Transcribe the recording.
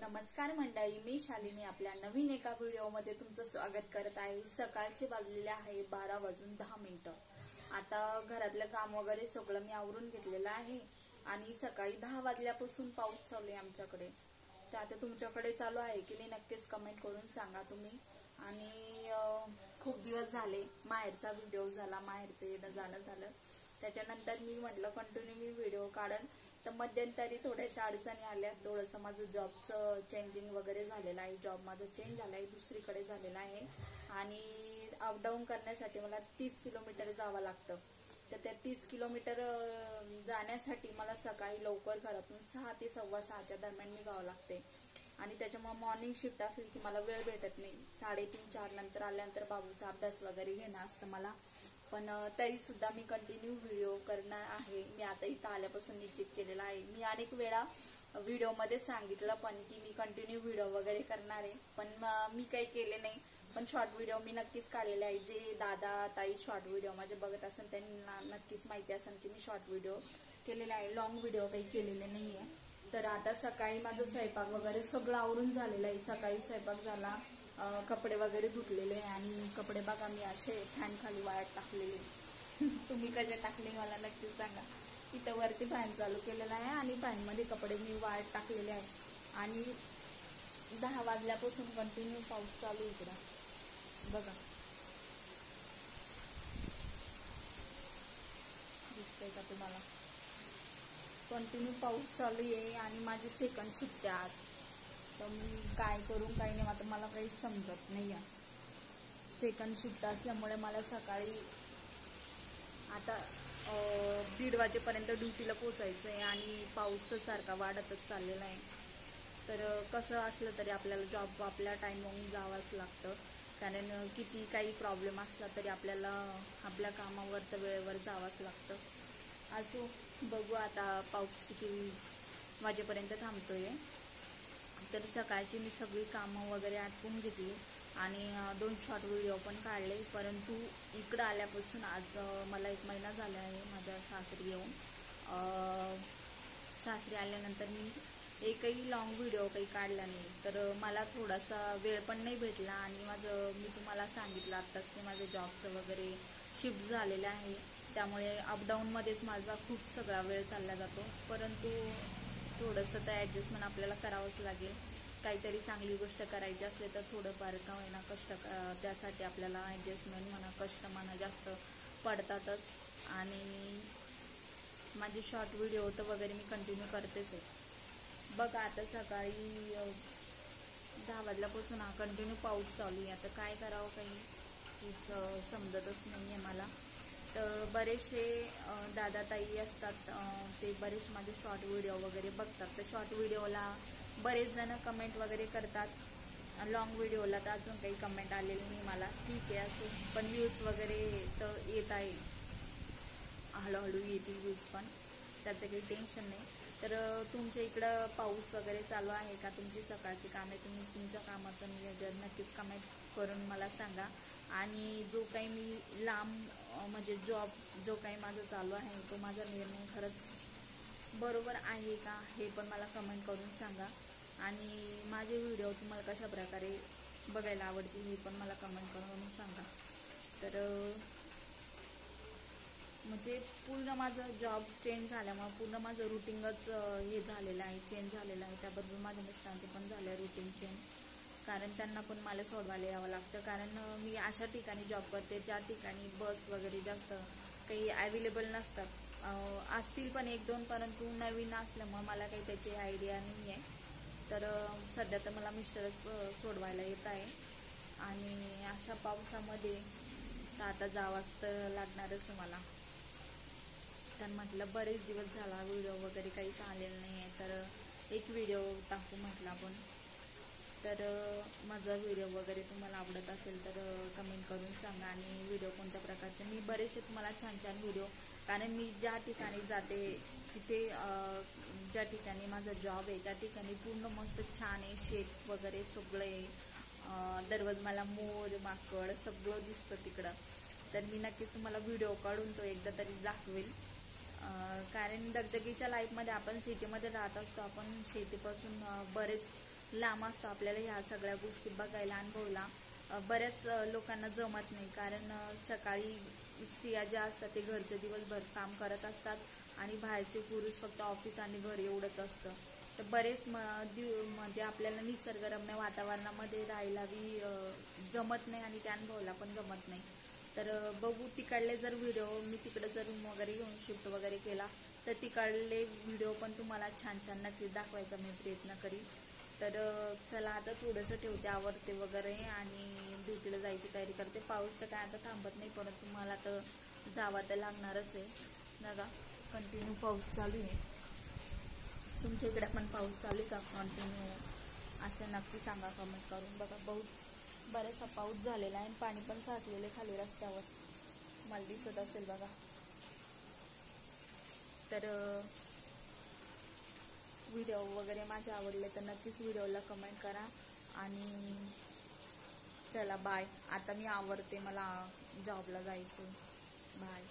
नमस्कार मंडळी, मी शालिनी आपल्या नवीन एका व्हिडिओमध्ये तुमचं स्वागत करत आहे। सकाळचे वाजलेले आहे 12:10। आता घरातलं काम वगैरे सगळं मी आवरून घेतलेलं आहे आणि सकाळी 10 वाजल्यापासून पाऊस चालू आहे आमच्याकडे। तर आता तुमच्याकडे चालू आहे की नाही नक्कीच कमेंट करून सांगा तुम्ही। आणि खूप दिवस झाले माहेरचा व्हिडिओ झाला, माहेरचं येणं जाणं झालं, त्याच्यानंतर मी म्हटलं कंटिन्यू मी व्हिडिओ काढन। तर मध्यंतरी थोड्याशा अडचणी आल्या, थोडंसं माझं जॉबचं चेंजिंग वगैरे झालेलं आहे। जॉब माझं चेंज झाला आहे, दुसरीकडे झालेला आहे आणि अपडाऊन करण्यासाठी मला 30 किलोमीटर जावं लागतं। तर त्या 30 किलोमीटर जाण्यासाठी मला सकाळी लवकर घरातून 6 ते 6:15च्या दरम्यान निघावं लागते आणि त्याच्यामुळे मॉर्निंग शिफ्ट असली की मला वेळ भेटत नाही। 3:30-4 नंतर आल्यानंतर बाबूचा अभ्यास वगैरे घेणं असतं मला, पण तरी सुद्धा मी कंटिन्यू व्हिडिओ करणार आहे। मी आता इथं आल्यापासून निश्चित केलेला आहे। मी अनेक वेळा व्हिडिओमध्ये सांगितलं पण की मी कंटिन्यू व्हिडिओ वगैरे करणार आहे, पण मी काही केले नाही। पण शॉर्ट व्हिडिओ मी नक्कीच काढलेले आहे। जे दादा ताई शॉर्ट व्हिडिओ माझे बघत असेल त्यांना नक्कीच माहिती असेल की मी शॉर्ट व्हिडिओ केलेला आहे, लॉंग व्हिडिओ काही केलेले नाही आहे। तर आता सकाळी माझं स्वयंपाक वगैरे सगळं आवरून झालेलं आहे। सकाळी स्वयंपाक झाला, कपडे वगैरे धुतलेले आणि कपडे बघा मी असे फॅन खाली वाळत टाकलेले। तुम्ही कसे टाकले मला नक्कीच सांगा। इथं वरती फॅन चालू केलेला आहे आणि फॅनमध्ये कपडे मी वाळत टाकलेले आहे आणि 10 वाजल्यापासून कंटिन्यू पाऊस चालू इकडं बघा, दिसतंय का तुम्हाला? कंटिन्यू पाऊस चालू आहे आणि माझे सेकंड शिफ्ट आहेत। तर मी काय करू काय नाही आता मला काही समजत नाही आहे। सेकंड शिफ्ट असल्यामुळे मला सकाळी आता 1:30 वाजेपर्यंत ड्युटीला पोचायचं आहे आणि पाऊस तर सारखा वाढतच चाललेला आहे। तर कसं असलं तरी आपल्याला जॉब आपल्या टाईमवरून जावंच लागतं, कारण किती काही प्रॉब्लेम असला तरी आपल्याला आपल्या कामावर तर वेळेवर जावंच लागतं। असो, बघू आता पाऊस किती वाजेपर्यंत थांबतोय। तर सकाळची मी सगळी कामं वगैरे आटपून घेतली आणि 2 शॉर्ट व्हिडिओ पण काढले। परंतु इकडं आल्यापासून आज मला 1 महिना झाला आहे माझ्या सासरी येऊन। सासरी आल्यानंतर मी एकही लॉंग व्हिडिओ काही काढला नाही, तर मला थोडासा वेळ पण नाही भेटला आणि मी तुम्हाला सांगितलं आत्ताच की माझं जॉबचं वगैरे शिफ्ट झालेलं आहे, त्यामुळे अपडाऊनमध्येच माझा खूप सगळा वेळ चालला जातो। परंतु थोडंसं तर ॲडजस्टमेंट आपल्याला करावंच लागेल। काहीतरी चांगली गोष्ट करायची असले तर थोडंफार का होईना कष्ट त्यासाठी आपल्याला ॲडजस्टमेंट म्हणा कष्ट म्हणा जास्त पडतातच। आणि माझे शॉर्ट व्हिडिओ तर वगैरे मी कंटिन्यू करतेच आहे। बघा आता सकाळी 10 वाजल्यापासून कंटिन्यू पाऊस चालू आहे। आता काय करावं काही समजतच नाही आहे मला। तर बरेचसे दादा ताई असतात, ते बरेच माझे शॉर्ट व्हिडिओ वगैरे बघतात। तर शॉर्ट व्हिडिओला बरेच जण कमेंट वगैरे करतात, लॉंग व्हिडिओला तर अजून काही कमेंट आलेली नाही मला। ठीक आहे असं, पण व्ह्यूज वगैरे तर येत आहे, हळूहळू येतील व्ह्यूज पण, त्याचं काही टेन्शन नाही। तर तुमच्या इकडं पाऊस वगैरे चालू आहे का? तुमची सकाळची कामे तुम्ही तुमच्या कामाचं नियोजन नक्कीच कमेंट करून मला सांगा। आणि जो काही मी लांब म्हणजे जॉब जो काही माझं चालू आहे तो माझा निर्णय खरंच बरोबर आहे का हे पण मला कमेंट करून सांगा। आणि माझे व्हिडिओ तुम्हाला कशा प्रकारे बघायला आवडतील हे पण मला कमेंट करून सांगा। तर म्हणजे पूर्ण माझं जॉब चेंज झाल्यामुळे पूर्ण माझं रुटीनच हे झालेलं आहे, चेंज झालेलं आहे। त्याबद्दल माझ्या मिस्टरांचे पण झालं रुटीन चेंज, कारण त्यांना पण मला सोडवायला यावं लागतं। कारण मी अशा ठिकाणी जॉब करते ज्या ठिकाणी बस वगैरे जास्त काही अवेलेबल नसतात, असतील पण 1-2, परंतु नवीन असल्यामुळे मला काही त्याची आयडिया नाही आहे। तर सध्या तर मला मिस्टरच सोडवायला येत आहे आणि अशा पावसामध्ये तर आता जावंच तर लागणारच मला। तर म्हटलं बरेच दिवस झाला व्हिडिओ वगैरे काहीच आलेलं नाही आहे, तर एक व्हिडिओ टाकू म्हटलं आपण। तर माझा व्हिडिओ वगैरे तुम्हाला आवडत असेल तर कमेंट करून सांगा। आणि व्हिडिओ कोणत्या प्रकारचे, मी बरेचसे तुम्हाला छान छान व्हिडिओ, कारण मी ज्या ठिकाणी जाते तिथे ज्या ठिकाणी माझा जॉब आहे त्या ठिकाणी पूर्ण मस्त छान आहे, शेत वगैरे सगळं आहे। दररोज मला मोर माकड सगळं दिसतं तिकडं। तर मी नक्कीच तुम्हाला व्हिडिओ काढून तो एकदा तरी दाखवेल, कारण दगदगीच्या लाईफमध्ये आपण सिटीमध्ये राहत असतो, आपण शेतीपासून बरेच लांब असतो, आपल्याला ह्या सगळ्या गोष्टी बघायला अनुभवला बऱ्याच लोकांना जमत नाही, कारण सकाळी स्त्रिया ज्या असतात ते घरचे दिवसभर काम करत असतात आणि बाहेरचे पुरुष फक्त ऑफिस आणि घर एवढंच असतं. तर बरेच म्हणजे आपल्याला निसर्गरम्य वातावरणामध्ये राहायलाही जमत नाही आणि त्या अनुभवाला पण जमत नाही. तर बघू तिकडले जर व्हिडिओ मी तिकडे जर रूम वगैरे घेऊन शिफ्ट वगैरे केला तर तिकडले व्हिडिओ पण तुम्हाला छान छान नक्कीच दाखवायचा मी प्रयत्न करीन. तर चला आता थोडंसं ठेवते, आवरते वगैरे आणि ड्युटीला जायची तयारी करते. पाऊस तर काय आता थांबत नाही, परंतु मला तर जावं तर लागणारच आहे. बघा कंटिन्यू पाऊस चालू आहे. तुमच्या इकडे पण पाऊस चालू आहे का कंटिन्यू असं नक्की सांगा कमेंट करून. बघा बराचसा पाऊस झालेला आहे, पाणी पण साचलेलं आहे खाली रस्त्यावर, मला दिसत असेल बघा. तर व्हिडिओ वगैरे माझे आवडले तर नक्कीच व्हिडिओला कमेंट करा आणि चला बाय. आता मी आवरते, मला जॉबला जायचं. बाय.